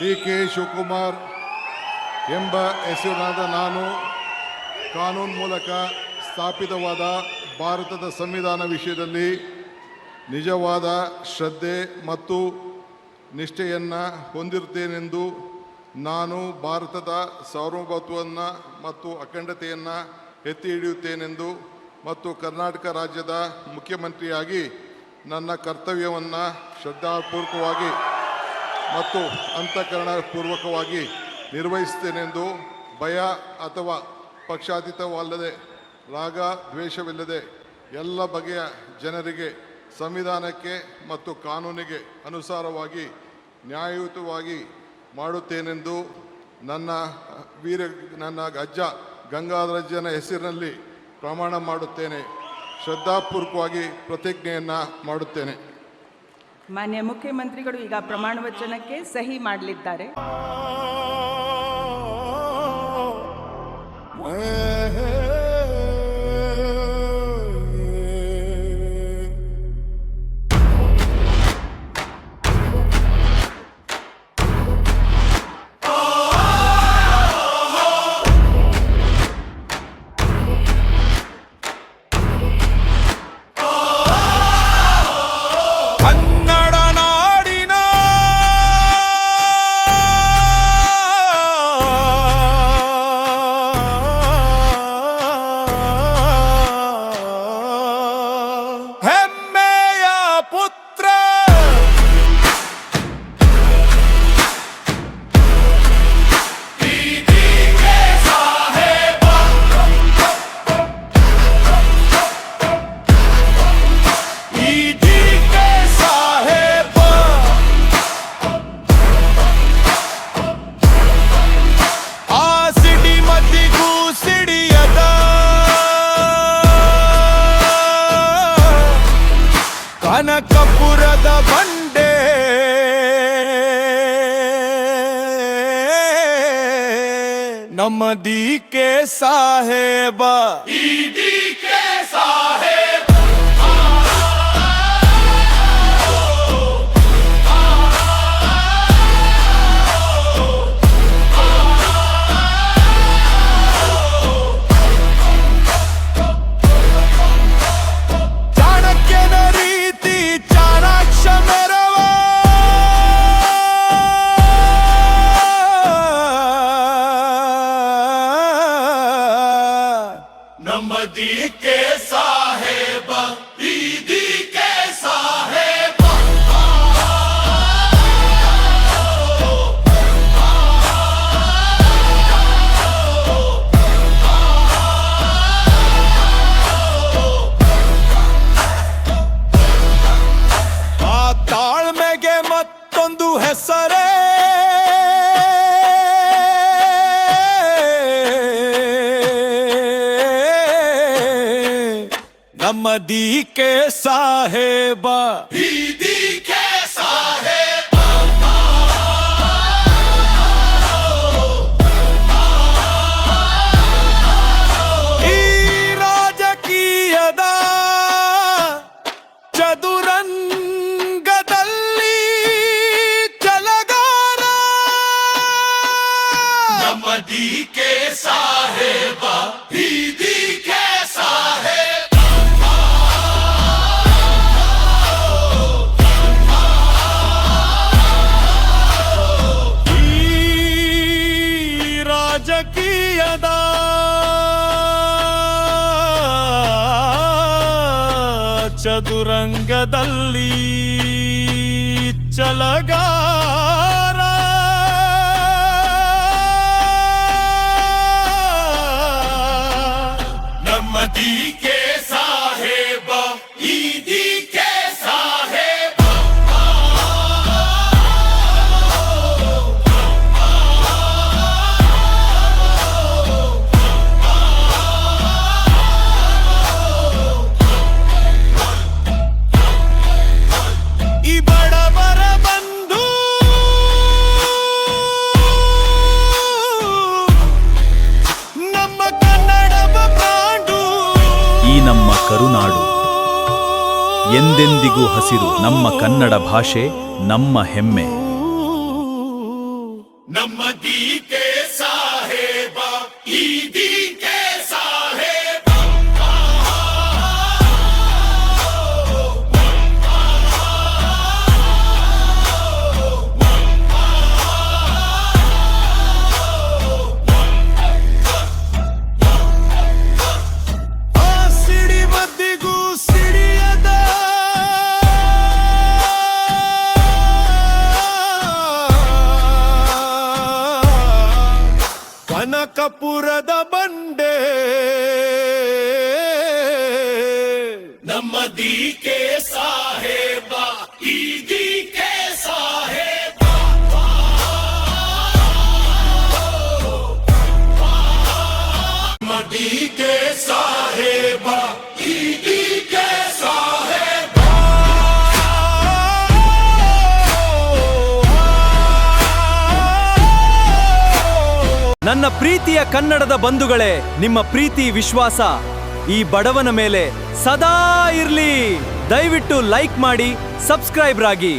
ಡಿ.ಕೆ. ಶಿವಕುಮಾರ್ ಎಂಬ ಹೆಸರಿನಾದ ನಾನು ಕಾನೂನು ಮೂಲಕ ಸ್ಥಾಪಿತವಾದ ಭಾರತದ ಸಂವಿಧಾನ ವಿಷಯದಲ್ಲಿ ನಿಜವಾದ ಶ್ರದ್ಧೆ ಮತ್ತು ನಿಷ್ಠೆಯನ್ನು ಹೊಂದಿರುತ್ತೇನೆಂದು ನಾನು ಭಾರತದ ಸಾರ್ವಭೌಮತ್ವವನ್ನು ಮತ್ತು ಅಖಂಡತೆಯನ್ನು ಎತ್ತಿ ಹಿಡಿಯುತ್ತೇನೆಂದು ಮತ್ತು ಕರ್ನಾಟಕ ರಾಜ್ಯದ ಮುಖ್ಯಮಂತ್ರಿಯಾಗಿ ನನ್ನ ಕರ್ತವ್ಯವನ್ನು ಶ್ರದ್ಧಾಪೂರ್ವಕವಾಗಿ ಮತ್ತು ಅಂತಃಕರಣಪೂರ್ವಕವಾಗಿ ನಿರ್ವಹಿಸುತ್ತೇನೆಂದು ಭಯ ಅಥವಾ ಪಕ್ಷಾತೀತವಲ್ಲದೆ ರಾಗ ದ್ವೇಷವಿಲ್ಲದೆ ಎಲ್ಲ ಬಗೆಯ ಜನರಿಗೆ ಸಂವಿಧಾನಕ್ಕೆ ಮತ್ತು ಕಾನೂನಿಗೆ ಅನುಸಾರವಾಗಿ ನ್ಯಾಯಯುತವಾಗಿ ಮಾಡುತ್ತೇನೆಂದು ನನ್ನ ಅಜ್ಜ ಗಂಗಾಧರಜ್ಜನ ಹೆಸರಿನಲ್ಲಿ ಪ್ರಮಾಣ ಮಾಡುತ್ತೇನೆ. ಶ್ರದ್ಧಾಪೂರ್ವಕವಾಗಿ ಪ್ರತಿಜ್ಞೆಯನ್ನು ಮಾಡುತ್ತೇನೆ. ಮಾನ್ಯ ಮುಖ್ಯಮಂತ್ರಿಗಳು ಈಗ ಪ್ರಮಾಣ ವಚನಕ್ಕೆ ಸಹಿ ಮಾಡಲಿದ್ದಾರೆ. ಕನಕಪುರದ ಬಂಡೆ ನಮ್ಮ ಡಿ.ಕೆ. ಸಾಹೇಬ ಡಿ.ಕೆ. ಸಾಹೇಬ ನಮ್ಮ ಡಿ.ಕೆ. ಸಾಹೇಬ ಡಿ.ಕೆ. ಸಾಹೇಬ ಆ ತಾಳ್ಮೆಗೆ ಮತ್ತೊಂದು ಹೆಸರೇ ನಮ್ಮ ಡಿ.ಕೆ. ಸಾಹೇಬ ಡಿ.ಕೆ. ಸಾಹೇಬ ಈ ರಾಜಕೀಯದ ಚದುರಂಗದಲ್ಲಿ ಚಲಗಾರ ನಮ್ಮ ಡಿ.ಕೆ. ಸಾಹೇಬ ಡಿ.ಕೆ. ಸಾಹೇಬ ರಾಜಕೀಯದ ಚದುರಂಗದಲ್ಲಿ ಚಲಗಾರ ನಮ್ಮ ಡಿ.ಕೆ. ಸಾಹೇಬ ಈ ಡಿ.ಕೆ. ಸಾಹೇಬ ಈ ಬಡವರ ಬಂಧು ನಮ್ಮ ಕನ್ನಡವ ಕಾಂಡು ಈ ನಮ್ಮ ಕರುನಾಡು ಎಂದೆಂದಿಗೂ ಹಸಿರು. ನಮ್ಮ ಕನ್ನಡ ಭಾಷೆ ನಮ್ಮ ಹೆಮ್ಮೆ. ನಮ್ಮ ಡಿ ಕೆ ಸಾಹೇಬ ಈ ಡಿ ಕೆ ಸಾಹೇಬ ಆ ಸಿಡಿ ಮದ್ದಿಗೂ ಸಿಡಿಯದ ಕನಕಪುರದ ಬಂಡೆ ನಮ್ಮ ಡಿ ಕೆ ಸಾಹೇಬ ಈ ಡಿ ಕೆ ಸಾಹೇಬ ನಮ್ಮ ಡಿ ಕೆ ಸಾಹೇಬ ಈ ಡಿ ಕೆ ಸಾಹೇಬ ನನ್ನ ಪ್ರೀತಿಯ ಕನ್ನಡದ ಬಂಧುಗಳೇ, ನಿಮ್ಮ ಪ್ರೀತಿ ವಿಶ್ವಾಸ ಈ ಬಡವನ ಮೇಲೆ ಸದಾ ಇರ್ಲಿ. ದಯವಿಟ್ಟು ಲೈಕ್ ಮಾಡಿ, ಸಬ್ಸ್ಕ್ರೈಬ್ ಆಗಿ.